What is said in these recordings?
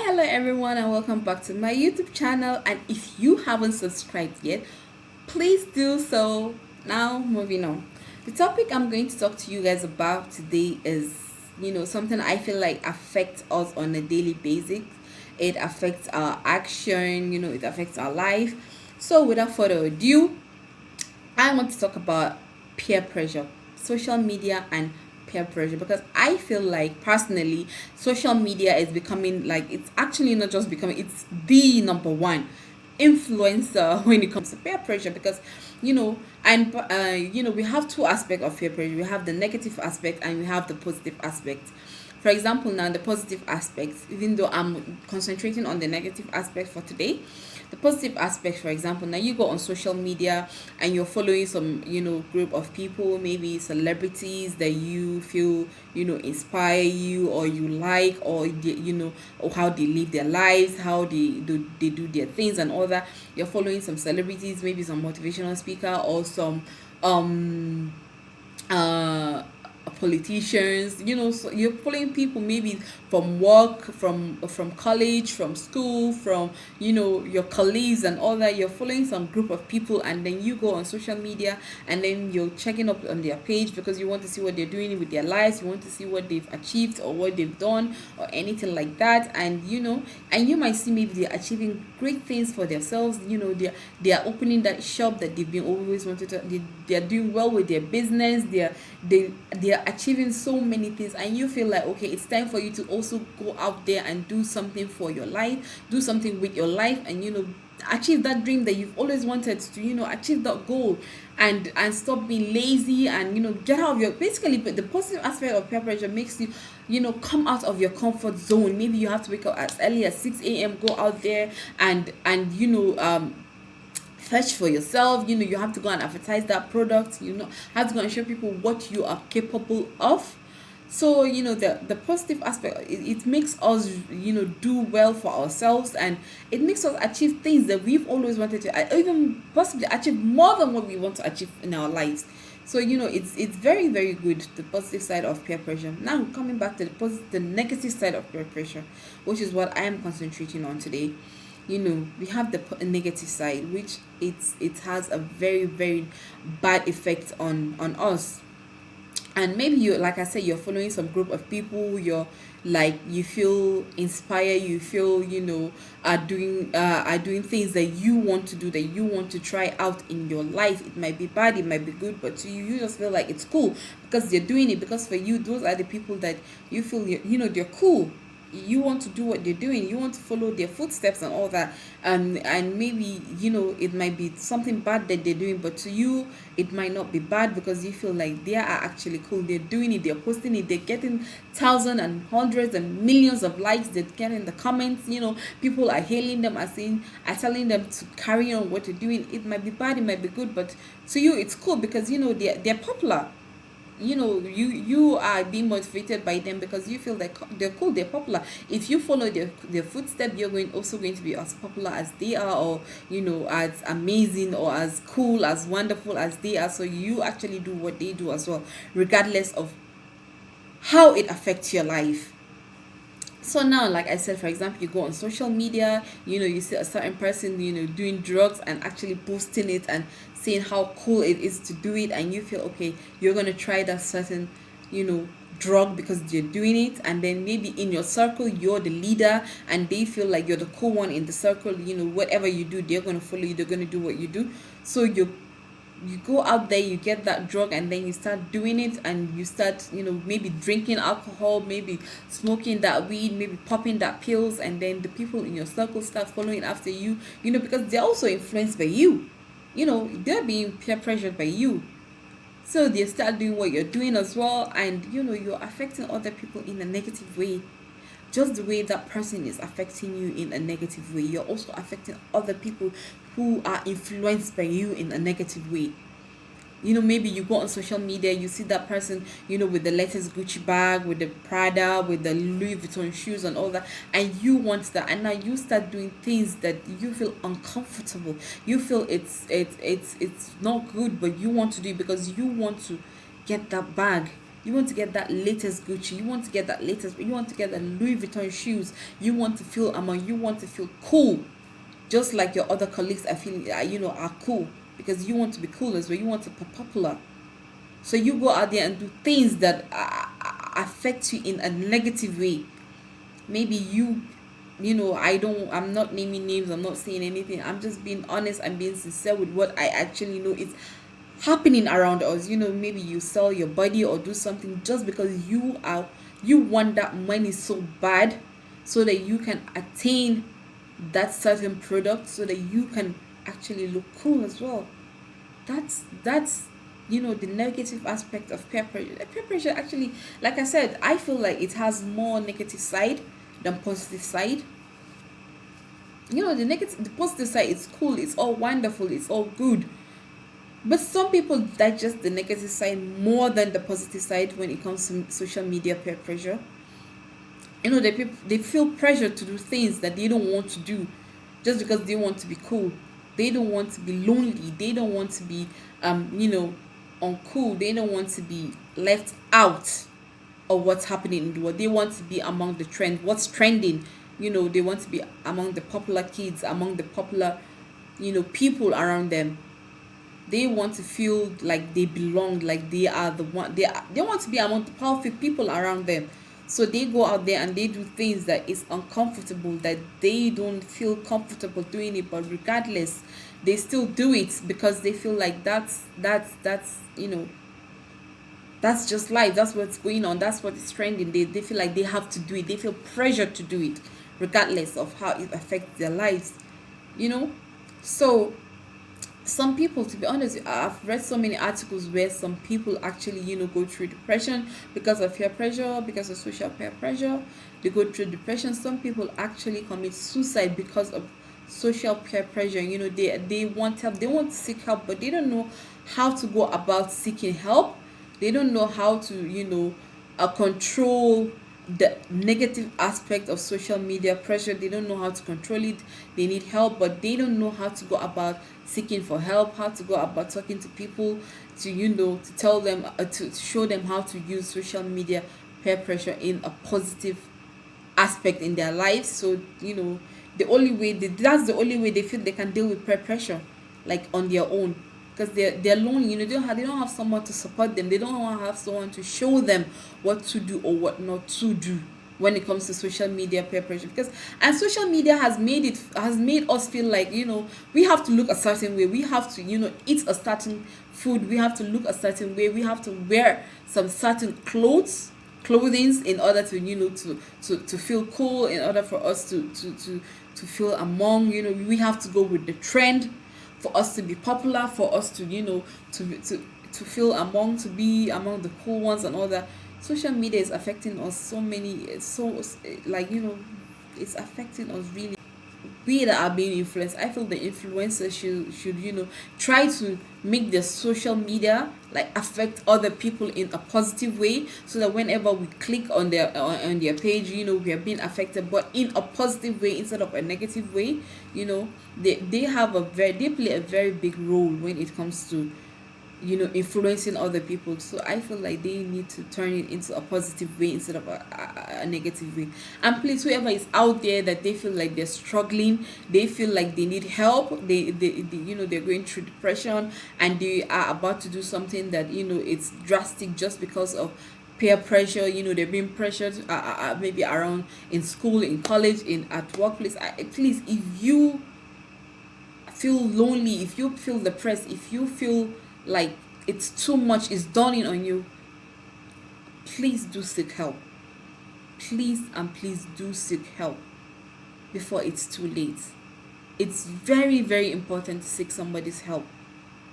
Hello everyone, and welcome back to my YouTube channel. And if you haven't subscribed yet, please do so. Now, moving on. The topic I'm going to talk to you guys about today is, something I feel like affects us on a daily basis. It affects our action, it affects our life. So, without further ado, I want to talk about peer pressure, social media, and peer pressure, because I feel like personally, social media is becoming like, it's actually not just becoming, it's the number one influencer when it comes to peer pressure. Because we have two aspects of peer pressure. We have the negative aspect and we have the positive aspect. For example, now the positive aspects, even though I'm concentrating on the negative aspect for today, the positive aspect, for example, now you go on social media and you're following some, group of people, maybe celebrities that you feel, inspire you or you like, or or how they live their lives, how they do their things and all that. You're following some celebrities, maybe some motivational speaker or some um uh politicians, so you're following people maybe from work, from college, from school, from your colleagues and all that. You're following some group of people, and then you go on social media and then you're checking up on their page because you want to see what they're doing with their lives. You want to see what they've achieved or what they've done or anything like that. And and you might see maybe they're achieving great things for themselves. They're opening that shop that they've been always wanted to. They're doing well with their business. They're achieving so many things, and you feel like, okay, it's time for you to also go out there and do something for your life, do something with your life, and achieve that dream that you've always wanted to, achieve that goal. And stop being lazy, and get out of your, basically. But the positive aspect of peer pressure makes you, come out of your comfort zone. Maybe you have to wake up as early as 6 a.m., go out there and fetch for yourself. You have to go and advertise that product. Have to go and show people what you are capable of. So the positive aspect, it makes us do well for ourselves, and it makes us achieve things that we've always wanted to, even possibly achieve more than what we want to achieve in our lives. So it's very, very good, the positive side of peer pressure. Now, coming back to the negative side of peer pressure, which is what I am concentrating on today. We have the negative side, which it has a very, very bad effect on us. And maybe you, like I said, you're following some group of people. You're like, you feel inspired, you feel, are doing things that you want to do, that you want to try out in your life. It might be bad, it might be good, but to you, you just feel like it's cool because they're doing it. Because for you, those are the people that you feel, they're cool. You want to do what they're doing, you want to follow their footsteps and all that. And maybe it might be something bad that they're doing, but to you it might not be bad because you feel like they are actually cool. They're doing it, they're posting it, they're getting thousands and hundreds and millions of likes. They're getting the comments. People are hailing them, are telling them to carry on what they're doing. It might be bad, it might be good, but to you it's cool because they're popular. You are being motivated by them because you feel like they're cool, they're popular. If you follow their footsteps, you're going to be as popular as they are, or as amazing or as cool, as wonderful as they are. So you actually do what they do as well, regardless of how it affects your life. So now, like I said, for example, you go on social media, you see a certain person, doing drugs and actually posting it and saying how cool it is to do it, and you feel, okay, you're gonna try that certain, you know, drug because you're doing it. And then maybe in your circle you're the leader and they feel like you're the cool one in the circle. Whatever you do, they're gonna follow you, they're gonna do what you do. So you go out there, you get that drug, and then you start doing it, and you start, maybe drinking alcohol, maybe smoking that weed, maybe popping that pills, and then the people in your circle start following after you, because they're also influenced by you. They're being peer pressured by you. So they start doing what you're doing as well, and you're affecting other people in a negative way. Just the way that person is affecting you in a negative way, you're also affecting other people who are influenced by you in a negative way. Maybe you go on social media, you see that person, with the latest Gucci bag, with the Prada, with the Louis Vuitton shoes and all that, and you want that, and now you start doing things that you feel uncomfortable. You feel it's not good, but you want to do it because you want to get that bag. You want to get that latest Gucci. You want to get that latest. You want to get the Louis Vuitton shoes. You want to feel among. You want to feel cool, just like your other colleagues are feeling. Are cool because you want to be cool as well. You want to be popular. So you go out there and do things that affect you in a negative way. Maybe I'm not naming names, I'm not saying anything, I'm just being honest and being sincere with what I actually know is happening around us. Maybe you sell your body or do something just because you want that money so bad, so that you can attain that certain product, so that you can actually look cool as well. That's the negative aspect of peer pressure. Peer pressure, actually, like I said, I feel like it has more negative side than positive side. The positive side is cool, it's all wonderful, it's all good, but some people digest the negative side more than the positive side when it comes to social media peer pressure. They feel pressure to do things that they don't want to do, just because they want to be cool. They don't want to be lonely. They don't want to be uncool. They don't want to be left out of what's happening in the world. They want to be among the trend. What's trending? They want to be among the popular kids, among the popular people around them. They want to feel like they belong, like they are the one. They want to be among the powerful people around them. So they go out there and they do things that is uncomfortable, that they don't feel comfortable doing it, but regardless, they still do it because they feel like that's just life. That's what's going on. That's what is trending. They feel like they have to do it. They feel pressure to do it, regardless of how it affects their lives. You know, so some people, to be honest, I've read so many articles where some people actually go through depression because of peer pressure, because of social peer pressure. They go through depression. Some people actually commit suicide because of social peer pressure. They want help, they want to seek help, but they don't know how to go about seeking help. They don't know how to control the negative aspect of social media pressure. They don't know how to control it. They need help, but they don't know how to go about seeking for help, how to go about talking to people, to tell them, to show them how to use social media peer pressure in a positive aspect in their lives. So that's the only way they feel they can deal with peer pressure, like on their own, because they're lonely. They don't have someone to support them. They don't have someone to show them what to do or what not to do when it comes to social media peer pressure. Because and social media has made us feel like we have to look a certain way. We have to eat a certain food. We have to look a certain way. We have to wear some certain clothings in order to to feel cool, in order for us to feel among. We have to go with the trend for us to be popular, for us to to feel among, to be among the cool ones and all that. Social media is affecting us so many. It's so like it's affecting us really. We that are being influenced, I feel the influencers should try to make their social media like affect other people in a positive way, so that whenever we click on their page, we are being affected, but in a positive way instead of a negative way. They play a very big role when it comes to influencing other people. So I feel like they need to turn it into a positive way instead of a negative way. And please, whoever is out there that they feel like they're struggling, they feel like they need help, they're going through depression, and they are about to do something that it's drastic just because of peer pressure. They're being pressured, maybe around in school, in college, in at workplace. Please, if you feel lonely, if you feel depressed, if you feel like it's too much, it's dawning on you, please do seek help. Please and please do seek help before it's too late. It's very, very important to seek somebody's help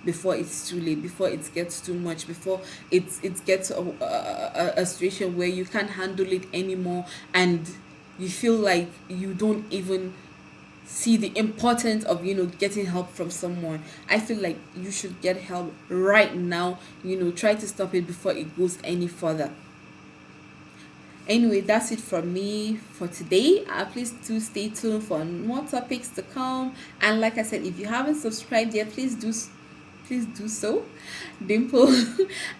before it's too late, before it gets too much, before it gets a situation where you can't handle it anymore, and you feel like you don't even see the importance of getting help from someone. I feel like you should get help right now. Try to stop it before it goes any further. Anyway, that's it from me for today. Please do stay tuned for more topics to come. And like I said, if you haven't subscribed yet, please do so. Dimple.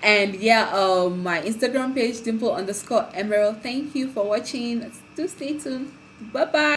And yeah, my Instagram page, dimple_emerald. Thank you for watching. Do stay tuned. Bye bye.